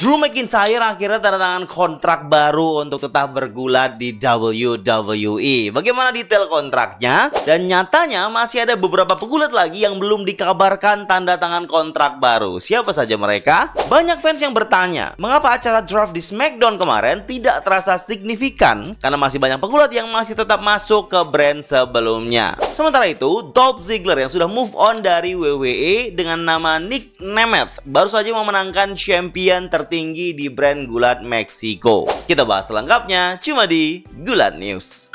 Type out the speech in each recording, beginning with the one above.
Drew McIntyre akhirnya tanda tangan kontrak baru untuk tetap bergulat di WWE. Bagaimana detail kontraknya? Dan nyatanya masih ada beberapa pegulat lagi yang belum dikabarkan tanda tangan kontrak baru. Siapa saja mereka? Banyak fans yang bertanya, mengapa acara draft di SmackDown kemarin tidak terasa signifikan? Karena masih banyak pegulat yang masih tetap masuk ke brand sebelumnya. Sementara itu, Dolph Ziggler yang sudah move on dari WWE dengan nama Nick Nemeth baru saja memenangkan champion tertinggi di brand gulat Meksiko. Kita bahas selengkapnya cuma di Gulat News.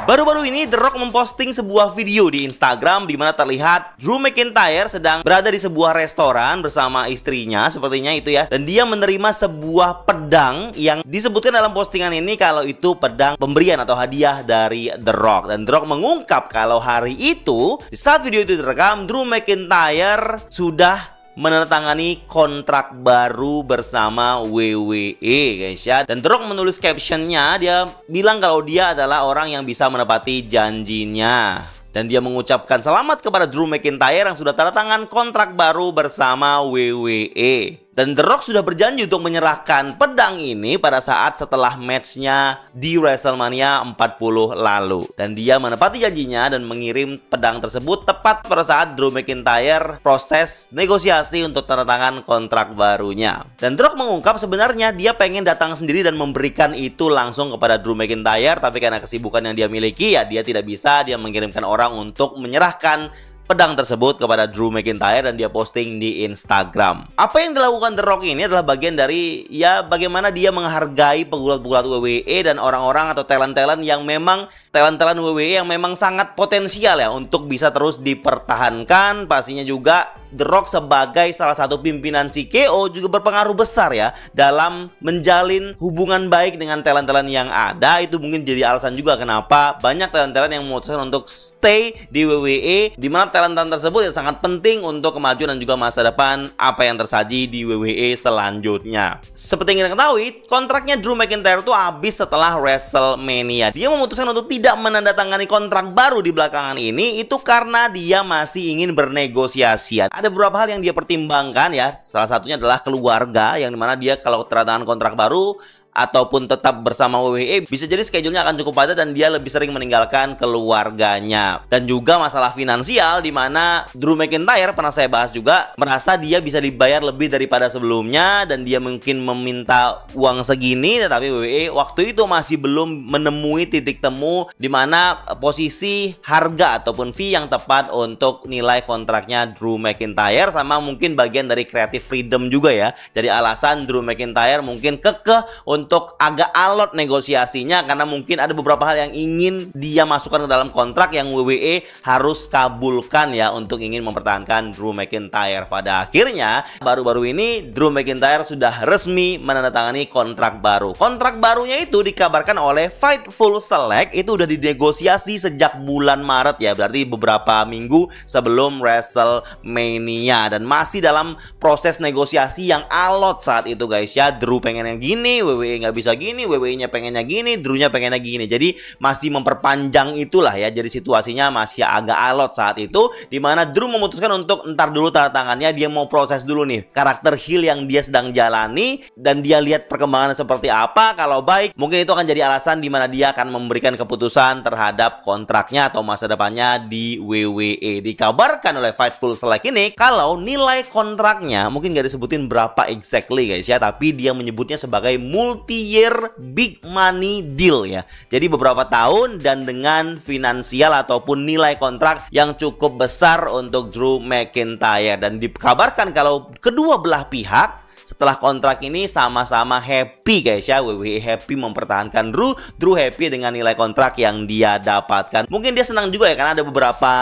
Baru-baru ini The Rock memposting sebuah video di Instagram di mana terlihat Drew McIntyre sedang berada di sebuah restoran bersama istrinya, sepertinya itu ya. Dan dia menerima sebuah pedang yang disebutkan dalam postingan ini kalau itu pedang pemberian atau hadiah dari The Rock. Dan The Rock mengungkap kalau hari itu, di saat video itu direkam, Drew McIntyre sudah menandatangani kontrak baru bersama WWE guys ya. Dan The Rock menulis captionnya, dia bilang kalau dia adalah orang yang bisa menepati janjinya. Dan dia mengucapkan selamat kepada Drew McIntyre yang sudah tanda tangan kontrak baru bersama WWE. Dan The Rock sudah berjanji untuk menyerahkan pedang ini pada saat setelah matchnya di WrestleMania 40 lalu. Dan dia menepati janjinya dan mengirim pedang tersebut tepat pada saat Drew McIntyre proses negosiasi untuk tanda tangan kontrak barunya. Dan The Rock mengungkap sebenarnya dia pengen datang sendiri dan memberikan itu langsung kepada Drew McIntyre. Tapi karena kesibukan yang dia miliki ya dia tidak bisa, dia mengirimkan orang untuk menyerahkan pedang tersebut kepada Drew McIntyre dan dia posting di Instagram. Apa yang dilakukan The Rock ini adalah bagian dari ya bagaimana dia menghargai pegulat-pegulat WWE dan orang-orang atau talent-talent yang memang WWE yang memang sangat potensial ya untuk bisa terus dipertahankan. Pastinya juga The Rock sebagai salah satu pimpinan CKO juga berpengaruh besar ya dalam menjalin hubungan baik dengan talent-talent yang ada. Itu mungkin jadi alasan juga kenapa banyak talent-talent yang memutuskan untuk stay di WWE, di mana talent-talent tersebut yang sangat penting untuk kemajuan dan juga masa depan apa yang tersaji di WWE selanjutnya. Seperti yang kita ketahui, kontraknya Drew McIntyre itu habis setelah WrestleMania. Dia memutuskan untuk tidak menandatangani kontrak baru di belakangan ini itu karena dia masih ingin bernegosiasi. Ada beberapa hal yang dia pertimbangkan ya. Salah satunya adalah keluarga, yang dimana dia kalau tanda tangan kontrak baru ataupun tetap bersama WWE bisa jadi schedule-nya akan cukup padat dan dia lebih sering meninggalkan keluarganya. Dan juga masalah finansial di mana Drew McIntyre pernah saya bahas juga merasa dia bisa dibayar lebih daripada sebelumnya dan dia mungkin meminta uang segini, tetapi WWE waktu itu masih belum menemui titik temu di mana posisi harga ataupun fee yang tepat untuk nilai kontraknya Drew McIntyre, sama mungkin bagian dari creative freedom juga ya. Jadi alasan Drew McIntyre mungkin kekeh untuk agak alot negosiasinya karena mungkin ada beberapa hal yang ingin dia masukkan ke dalam kontrak yang WWE harus kabulkan ya untuk ingin mempertahankan Drew McIntyre. Pada akhirnya baru-baru ini Drew McIntyre sudah resmi menandatangani kontrak baru. Kontrak barunya itu dikabarkan oleh Fightful Select itu udah dinegosiasi sejak bulan Maret ya, berarti beberapa minggu sebelum WrestleMania, dan masih dalam proses negosiasi yang alot saat itu guys ya. Drew pengen yang gini, WWE nggak bisa gini, WWE-nya pengennya gini, Drew-nya pengennya gini. Jadi masih memperpanjang itulah ya. Jadi situasinya masih agak alot saat itu, dimana Drew memutuskan untuk ntar dulu tanda tangannya, dia mau proses dulu nih karakter heel yang dia sedang jalani dan dia lihat perkembangannya seperti apa. Kalau baik, mungkin itu akan jadi alasan dimana dia akan memberikan keputusan terhadap kontraknya atau masa depannya di WWE. Dikabarkan oleh Fightful Select ini kalau nilai kontraknya mungkin nggak disebutin berapa exactly guys ya, tapi dia menyebutnya sebagai multi-year big money deal ya. Jadi beberapa tahun dan dengan finansial ataupun nilai kontrak yang cukup besar untuk Drew McIntyre. Dan dikabarkan kalau kedua belah pihak setelah kontrak ini sama-sama happy guys ya. WWE happy mempertahankan Drew, Drew happy dengan nilai kontrak yang dia dapatkan. Mungkin dia senang juga ya karena ada beberapa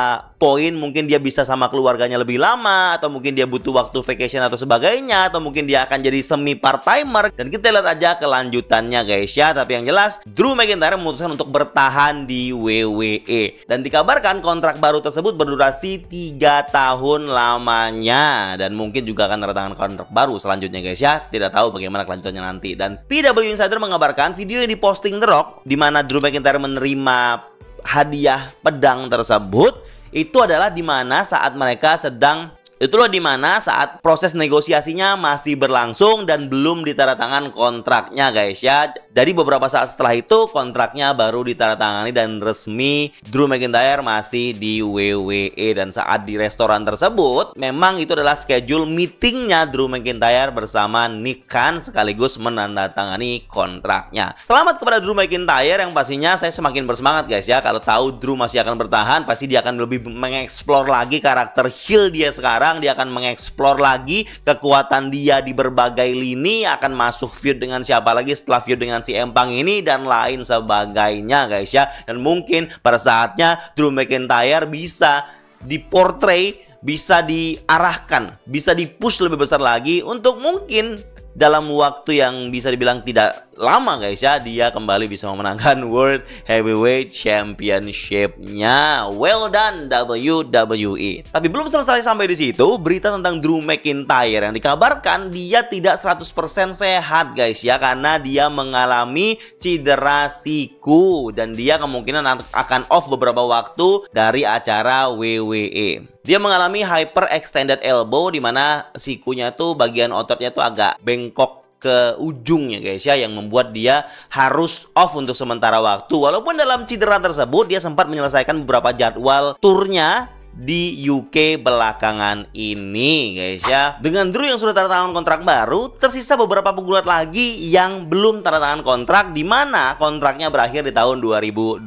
poin, mungkin dia bisa sama keluarganya lebih lama, atau mungkin dia butuh waktu vacation atau sebagainya, atau mungkin dia akan jadi semi part-timer. Dan kita lihat aja kelanjutannya guys ya. Tapi yang jelas Drew McIntyre memutuskan untuk bertahan di WWE. Dan dikabarkan kontrak baru tersebut berdurasi 3 tahun lamanya. Dan mungkin juga akan tanda tangan kontrak baru selanjutnya guys ya. Tidak tahu bagaimana kelanjutannya nanti. Dan PW Insider mengabarkan video yang diposting The Rock di mana Drew McIntyre menerima hadiah pedang tersebut itu adalah di mana saat mereka sedang Itulah dimana saat proses negosiasinya masih berlangsung dan belum ditandatangan kontraknya guys ya. Jadi beberapa saat setelah itu kontraknya baru ditandatangani dan resmi Drew McIntyre masih di WWE. Dan saat di restoran tersebut memang itu adalah schedule meetingnya Drew McIntyre bersama Nick Khan sekaligus menandatangani kontraknya. Selamat kepada Drew McIntyre yang pastinya saya semakin bersemangat guys ya. Kalau tahu Drew masih akan bertahan, pasti dia akan lebih mengeksplor lagi karakter heel dia sekarang. Dia akan mengeksplor lagi kekuatan dia di berbagai lini, akan masuk feud dengan siapa lagi setelah feud dengan si Empang ini dan lain sebagainya guys ya. Dan mungkin pada saatnya Drew McIntyre bisa diportray, bisa diarahkan, bisa dipush lebih besar lagi untuk mungkin dalam waktu yang bisa dibilang tidak lama guys ya, dia kembali bisa memenangkan World Heavyweight Championship-nya. Well done WWE. Tapi belum selesai sampai di situ, berita tentang Drew McIntyre yang dikabarkan dia tidak 100% sehat guys ya, karena dia mengalami cedera siku dan dia kemungkinan akan off beberapa waktu dari acara WWE. Dia mengalami hyperextended elbow di mana sikunya tuh bagian ototnya tuh agak bengkok ke ujungnya guys ya, yang membuat dia harus off untuk sementara waktu. Walaupun dalam cedera tersebut dia sempat menyelesaikan beberapa jadwal turnya di UK belakangan ini guys ya. Dengan Drew yang sudah tanda tangan kontrak baru, tersisa beberapa pegulat lagi yang belum tanda tangan kontrak, di mana kontraknya berakhir di tahun 2024.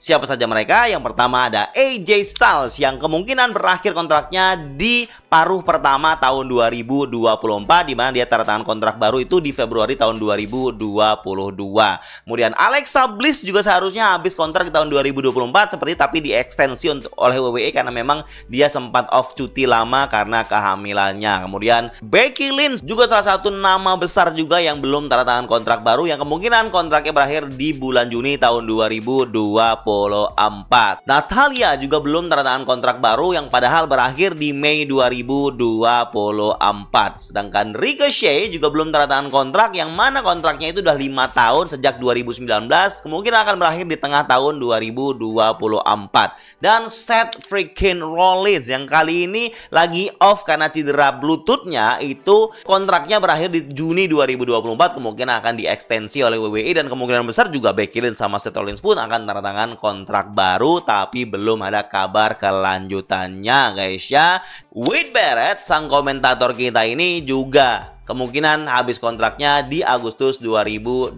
Siapa saja mereka? Yang pertama ada AJ Styles yang kemungkinan berakhir kontraknya di paruh pertama tahun 2024, di mana dia tanda tangan kontrak baru itu di Februari tahun 2022. Kemudian Alexa Bliss juga seharusnya habis kontrak di tahun 2024 tapi diekstensi oleh WWE karena memang dia sempat off cuti lama karena kehamilannya. Kemudian Becky Lynch juga salah satu nama besar juga yang belum tanda tangan kontrak baru, yang kemungkinan kontraknya berakhir di bulan Juni tahun 2024. Natalya juga belum tanda tangan kontrak baru yang padahal berakhir di Mei 2024. Sedangkan Ricochet juga belum tanda tangan kontrak, yang mana kontraknya itu udah 5 tahun sejak 2019, kemungkinan akan berakhir di tengah tahun 2024. Dan Seth freaking Rollins yang kali ini lagi off karena cedera bluetoothnya, itu kontraknya berakhir di Juni 2024, kemungkinan akan diekstensi oleh WWE dan kemungkinan besar juga Becky Lynch sama Seth Rollins pun akan tanda tangan kontrak baru, tapi belum ada kabar kelanjutannya guys ya. Wade Barrett, sang komentator kita ini juga kemungkinan habis kontraknya di Agustus 2024.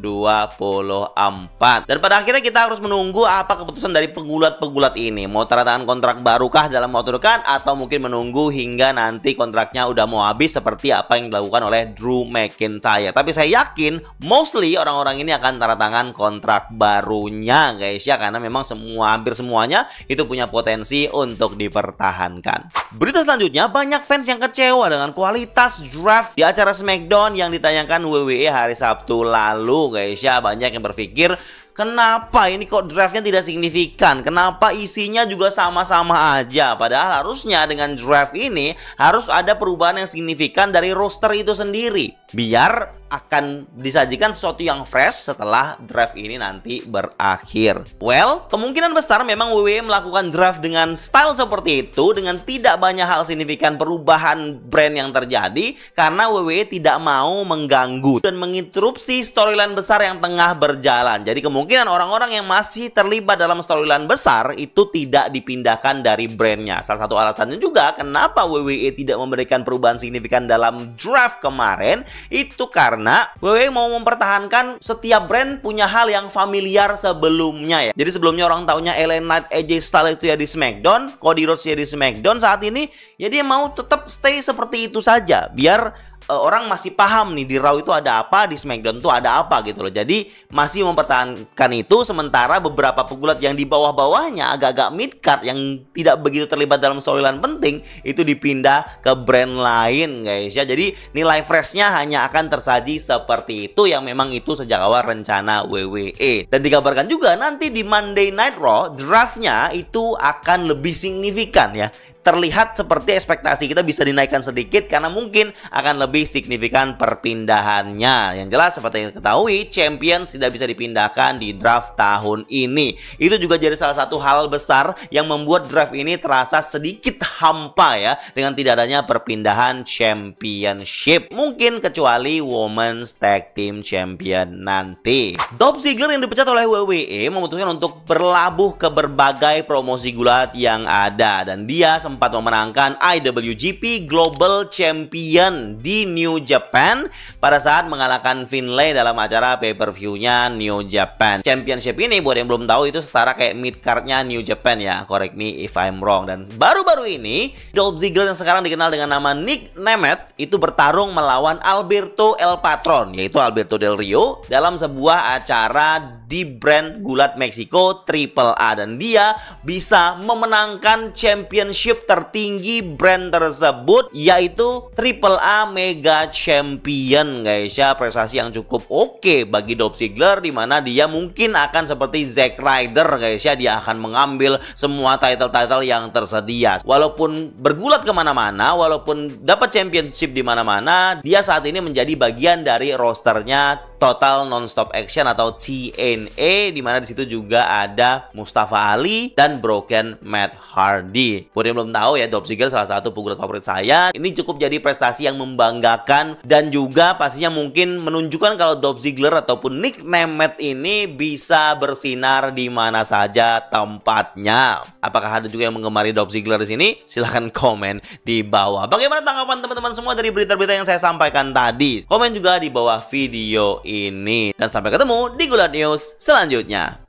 Dan pada akhirnya kita harus menunggu apa keputusan dari pegulat-pegulat ini. Mau tanda tangan kontrak barukah dalam waktu dekat, atau mungkin menunggu hingga nanti kontraknya udah mau habis seperti apa yang dilakukan oleh Drew McIntyre. Tapi saya yakin mostly orang-orang ini akan tanda tangan kontrak barunya guys ya, karena memang hampir semuanya itu punya potensi untuk dipertahankan. Berita selanjutnya, banyak fans yang kecewa dengan kualitas draft di acara SmackDown yang ditayangkan WWE hari Sabtu lalu guys ya. Banyak yang berpikir, kenapa ini kok draftnya tidak signifikan? Kenapa isinya juga sama-sama aja? Padahal harusnya dengan draft ini harus ada perubahan yang signifikan dari roster itu sendiri, biar akan disajikan sesuatu yang fresh setelah draft ini nanti berakhir. Well, kemungkinan besar memang WWE melakukan draft dengan style seperti itu, dengan tidak banyak hal signifikan perubahan brand yang terjadi, karena WWE tidak mau mengganggu dan menginterupsi storyline besar yang tengah berjalan. Jadi kemungkinan orang-orang yang masih terlibat dalam storyline besar itu tidak dipindahkan dari brandnya. Salah satu alasannya juga kenapa WWE tidak memberikan perubahan signifikan dalam draft kemarin, itu karena WWE mau mempertahankan setiap brand punya hal yang familiar sebelumnya ya. Jadi sebelumnya orang taunya LA Knight, AJ Styles itu ya di SmackDown, Cody Rhodes ya di SmackDown, saat ini ya dia mau tetap stay seperti itu saja, biar orang masih paham nih di Raw itu ada apa, di SmackDown itu ada apa gitu loh. Jadi masih mempertahankan itu, sementara beberapa pegulat yang di bawah-bawahnya agak-agak mid card yang tidak begitu terlibat dalam storyline penting itu dipindah ke brand lain guys ya. Jadi nilai freshnya hanya akan tersaji seperti itu, yang memang itu sejak awal rencana WWE. Dan dikabarkan juga nanti di Monday Night Raw draftnya itu akan lebih signifikan ya. terlihat seperti ekspektasi kita bisa dinaikkan sedikit karena mungkin akan lebih signifikan perpindahannya. Yang jelas seperti yang ketahui, Champions tidak bisa dipindahkan di draft tahun ini. Itu juga jadi salah satu hal besar yang membuat draft ini terasa sedikit hampa ya, dengan tidak adanya perpindahan Championship. Mungkin kecuali Women's Tag Team Champion nanti. Dolph Ziggler yang dipecat oleh WWE memutuskan untuk berlabuh ke berbagai promosi gulat yang ada, dan dia sempat memenangkan IWGP Global Champion di New Japan pada saat mengalahkan Finlay dalam acara pay-per-view-nya New Japan. Championship ini buat yang belum tahu itu setara kayak mid card-nya New Japan ya, correct me if I'm wrong. Dan baru-baru ini Dolph Ziggler yang sekarang dikenal dengan nama Nick Nemeth itu bertarung melawan Alberto El Patron, yaitu Alberto Del Rio, dalam sebuah acara di brand gulat Meksiko AAA, dan dia bisa memenangkan championship tertinggi brand tersebut, yaitu AAA Mega Champion guys ya. Prestasi yang cukup oke bagi Dolph Ziggler, dimana dia mungkin akan seperti Zack Ryder guys ya, dia akan mengambil semua title-title yang tersedia. Walaupun bergulat kemana-mana, walaupun dapat championship di mana-mana, dia saat ini menjadi bagian dari rosternya Total Nonstop Action atau TNA, di mana di situ juga ada Mustafa Ali dan Broken Matt Hardy. Buat yang belum tahu ya, Dolph Ziggler salah satu pegulat favorit saya. Ini cukup jadi prestasi yang membanggakan dan juga pastinya mungkin menunjukkan kalau Dolph Ziggler ataupun Nick Nemeth ini bisa bersinar di mana saja tempatnya. Apakah ada juga yang menggemari Dolph Ziggler di sini? Silahkan komen di bawah. Bagaimana tanggapan teman-teman semua dari berita-berita yang saya sampaikan tadi? Komen juga di bawah video ini. Dan sampai ketemu di Gulat News selanjutnya.